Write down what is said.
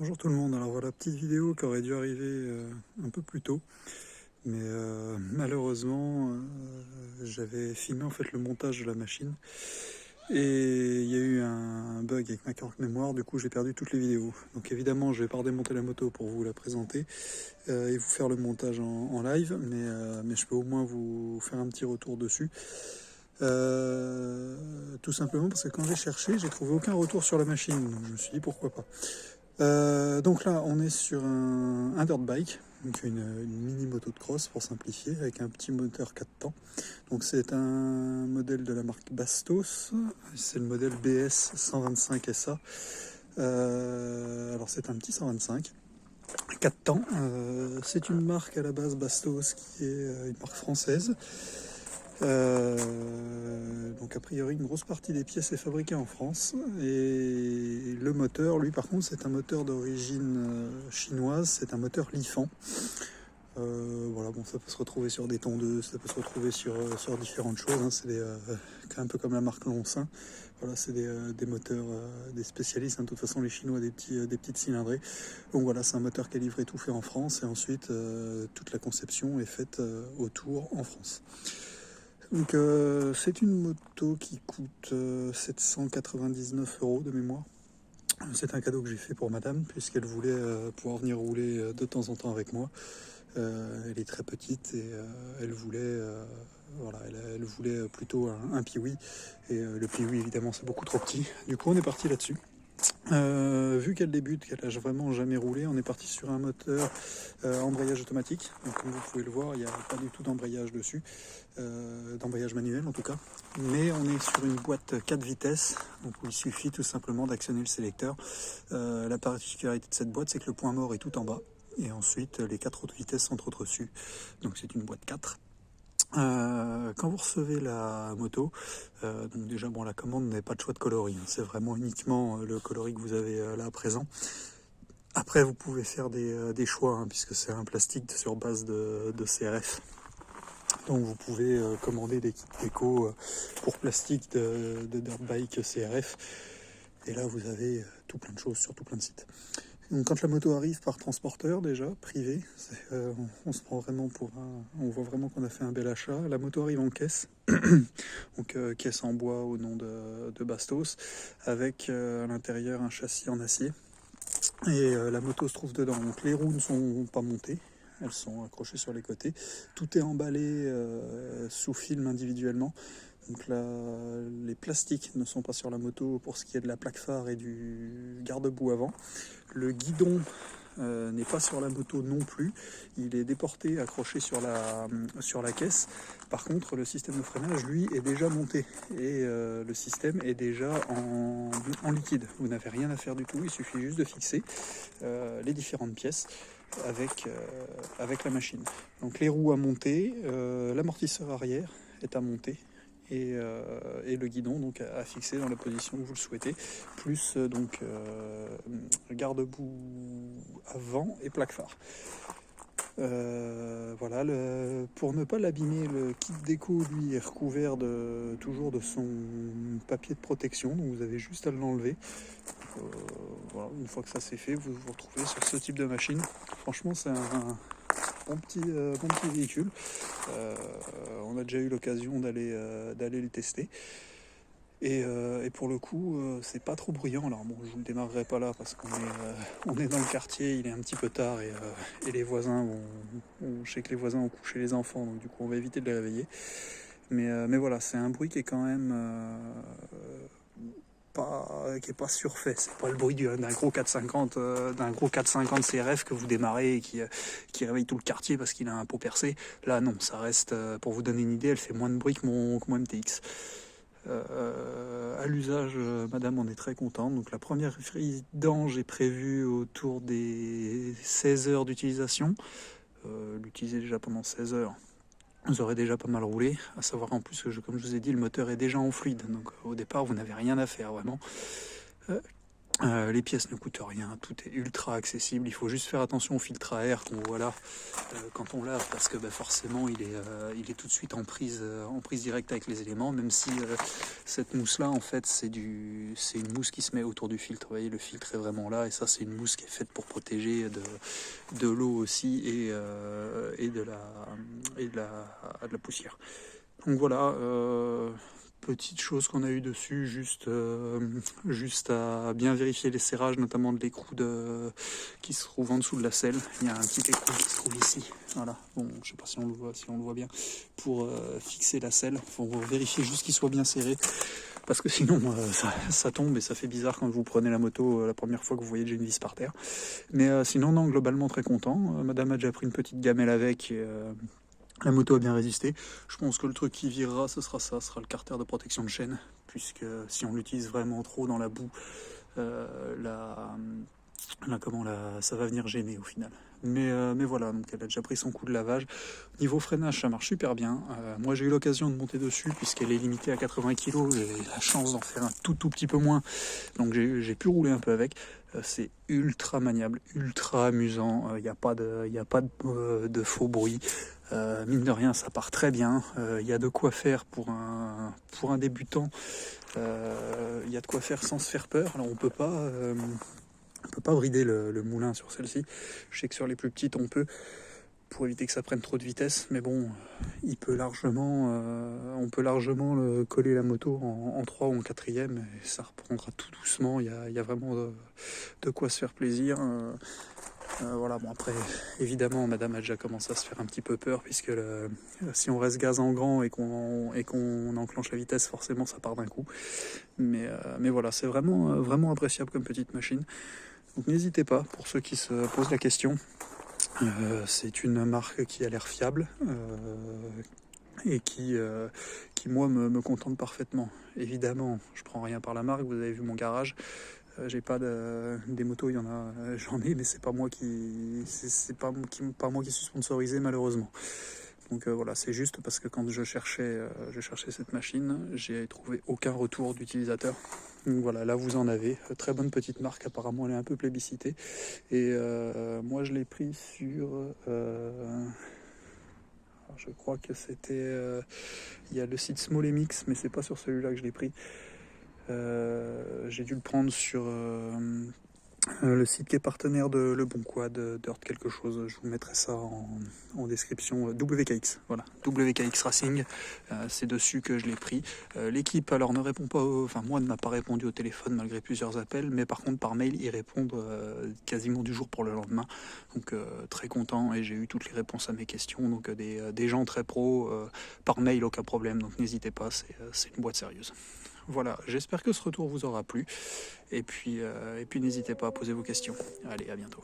Bonjour tout le monde, alors voilà, petite vidéo qui aurait dû arriver un peu plus tôt, mais malheureusement j'avais filmé en fait le montage de la machine et il y a eu un bug avec ma carte mémoire, du coup j'ai perdu toutes les vidéos. Donc évidemment je vais pas démonter la moto pour vous la présenter et vous faire le montage en live, mais je peux au moins vous faire un petit retour dessus. Tout simplement parce que quand j'ai cherché, j'ai trouvé aucun retour sur la machine, donc je me suis dit pourquoi pas. Donc là, on est sur un dirt bike, donc une mini moto de cross pour simplifier, avec un petit moteur 4 temps. Donc c'est un modèle de la marque Bastos, c'est le modèle BS 125 SA. Alors c'est un petit 125, 4 temps. C'est une marque à la base Bastos qui est une marque française. Donc a priori une grosse partie des pièces est fabriquée en France et le moteur lui par contre c'est un moteur d'origine chinoise, c'est un moteur Lifan. Voilà, bon, ça peut se retrouver sur des tondeuses, ça peut se retrouver sur différentes choses, hein. C'est un peu comme la marque Lonsin. Voilà, c'est des moteurs, des spécialistes, hein. De toute façon les Chinois des petites cylindrées. Donc voilà, c'est un moteur qui est livré tout fait en France et ensuite toute la conception est faite autour en France. Donc c'est une moto qui coûte 799 € de mémoire. C'est un cadeau que j'ai fait pour madame puisqu'elle voulait pouvoir venir rouler de temps en temps avec moi. Elle est très petite et elle voulait voilà, elle voulait plutôt un Piwi et le Piwi évidemment c'est beaucoup trop petit. Du coup on est parti là-dessus. Vu qu'elle débute, qu'elle n'a vraiment jamais roulé, on est parti sur un moteur embrayage automatique. Donc, comme vous pouvez le voir, il n'y a pas du tout d'embrayage dessus, d'embrayage manuel en tout cas. Mais on est sur une boîte 4 vitesses, donc où il suffit tout simplement d'actionner le sélecteur. La particularité de cette boîte, c'est que le point mort est tout en bas. Et ensuite, les 4 autres vitesses sont au-dessus. Donc c'est une boîte 4. Quand vous recevez la moto, donc déjà bon, la commande n'est pas de choix de coloris, hein. C'est vraiment uniquement le coloris que vous avez là à présent. Après vous pouvez faire des choix, hein, puisque c'est un plastique sur base de CRF. Donc vous pouvez commander des kits déco pour plastique de dirt bike CRF. Et là vous avez tout plein de choses sur tout plein de sites. Donc quand la moto arrive par transporteur déjà, privé, on se prend vraiment pour on voit vraiment qu'on a fait un bel achat. La moto arrive en caisse, donc caisse en bois au nom de Bastos, avec à l'intérieur un châssis en acier. Et la moto se trouve dedans. Donc les roues ne sont pas montées, elles sont accrochées sur les côtés. Tout est emballé sous film individuellement. Donc là, les plastiques ne sont pas sur la moto pour ce qui est de la plaque phare et du garde-boue avant. Le guidon n'est pas sur la moto non plus. Il est déporté, accroché sur la caisse. Par contre, le système de freinage, lui, est déjà monté. Et le système est déjà en liquide. Vous n'avez rien à faire du tout. Il suffit juste de fixer les différentes pièces avec la machine. Donc les roues à monter, l'amortisseur arrière est à monter. Et le guidon donc à fixer dans la position que vous le souhaitez, plus garde-boue avant et plaque phare. Voilà, pour ne pas l'abîmer, le kit déco lui est recouvert toujours de son papier de protection, donc vous avez juste à l'enlever. Voilà, une fois que ça c'est fait, vous vous retrouvez sur ce type de machine. Franchement c'est un bon petit véhicule. On a déjà eu l'occasion d'aller les tester. Et pour le coup, c'est pas trop bruyant. Alors bon, je vous le démarrerai pas là parce qu'on est dans le quartier, il est un petit peu tard et les voisins je sais que les voisins ont couché les enfants, donc du coup on va éviter de les réveiller. Mais voilà, c'est un bruit qui est quand même qui est pas surfait. C'est pas le bruit d'un gros 450 CRF que vous démarrez et qui réveille tout le quartier parce qu'il a un pot percé. Là non, ça reste, pour vous donner une idée, elle fait moins de bruit que mon MTX. À l'usage, madame en est très contente. Donc la première vidange est prévue autour des 16 heures d'utilisation. L'utiliser déjà pendant 16 heures, vous aurez déjà pas mal roulé, à savoir en plus que, comme je vous ai dit, le moteur est déjà en fluide, donc au départ vous n'avez rien à faire vraiment. Les pièces ne coûtent rien, tout est ultra accessible, il faut juste faire attention au filtre à air qu'on voit là quand on lave, parce que forcément il est tout de suite en prise directe avec les éléments, même si cette mousse là en fait c'est une mousse qui se met autour du filtre. Vous voyez, le filtre est vraiment là, et ça c'est une mousse qui est faite pour protéger de l'eau aussi, et de la poussière. Donc voilà, petite chose qu'on a eu dessus, juste à bien vérifier les serrages, notamment de l'écrou qui se trouve en dessous de la selle. Il y a un petit écrou qui se trouve ici, voilà. Bon, je sais pas si on le voit bien, pour fixer la selle. Faut vérifier juste qu'il soit bien serré, parce que sinon ça tombe et ça fait bizarre quand vous prenez la moto la première fois que vous voyez déjà une vis par terre. Mais sinon, non, globalement très content. Madame a déjà pris une petite gamelle avec. La moto a bien résisté. Je pense que le truc qui virera, ce sera le carter de protection de chaîne, puisque si on l'utilise vraiment trop dans la boue, ça va venir gêner au final. Mais voilà, donc elle a déjà pris son coup de lavage. Niveau freinage, ça marche super bien. Moi, j'ai eu l'occasion de monter dessus, puisqu'elle est limitée à 80 kg. J'ai la chance d'en faire un tout petit peu moins, donc j'ai pu rouler un peu avec. C'est ultra maniable, ultra amusant. Il n'y a pas de faux bruit. Mine de rien, ça part très bien. Il y a de quoi faire pour un débutant. Il y a de quoi faire sans se faire peur. Alors on peut pas brider le moulin sur celle-ci. Je sais que sur les plus petites on peut, pour éviter que ça prenne trop de vitesse, mais bon, on peut largement coller la moto en 3 ou en 4e, et ça reprendra tout doucement. Il y a vraiment de quoi se faire plaisir. Voilà, bon, après, évidemment, madame a déjà commencé à se faire un petit peu peur, puisque si on reste gaz en grand et qu'on enclenche la vitesse, forcément ça part d'un coup. Mais voilà, c'est vraiment appréciable comme petite machine. Donc n'hésitez pas, pour ceux qui se posent la question. C'est une marque qui a l'air fiable, et qui moi me contente parfaitement. Évidemment, je prends rien par la marque, vous avez vu mon garage. J'ai pas des motos, j'en ai, mais c'est pas moi qui suis sponsorisé, malheureusement. Donc voilà, c'est juste parce que quand je cherchais cette machine, j'ai trouvé aucun retour d'utilisateur. Donc voilà, là vous en avez. Très bonne petite marque, apparemment elle est un peu plébiscitée. Et moi je l'ai pris sur... je crois que c'était... il y a le site SmallMX, mais c'est pas sur celui-là que je l'ai pris. J'ai dû le prendre sur le site qui est partenaire de Le Bon Coin, Dirt quelque chose. Je vous mettrai ça en description. WKX, voilà, WKX Racing, c'est dessus que je l'ai pris. L'équipe alors ne répond pas, moi ne m'a pas répondu au téléphone malgré plusieurs appels, mais par contre par mail ils répondent quasiment du jour pour le lendemain. Donc très content, et j'ai eu toutes les réponses à mes questions. Donc des gens très pros, par mail, aucun problème. Donc n'hésitez pas, c'est une boîte sérieuse. Voilà, j'espère que ce retour vous aura plu. Et puis n'hésitez pas à poser vos questions. Allez, à bientôt.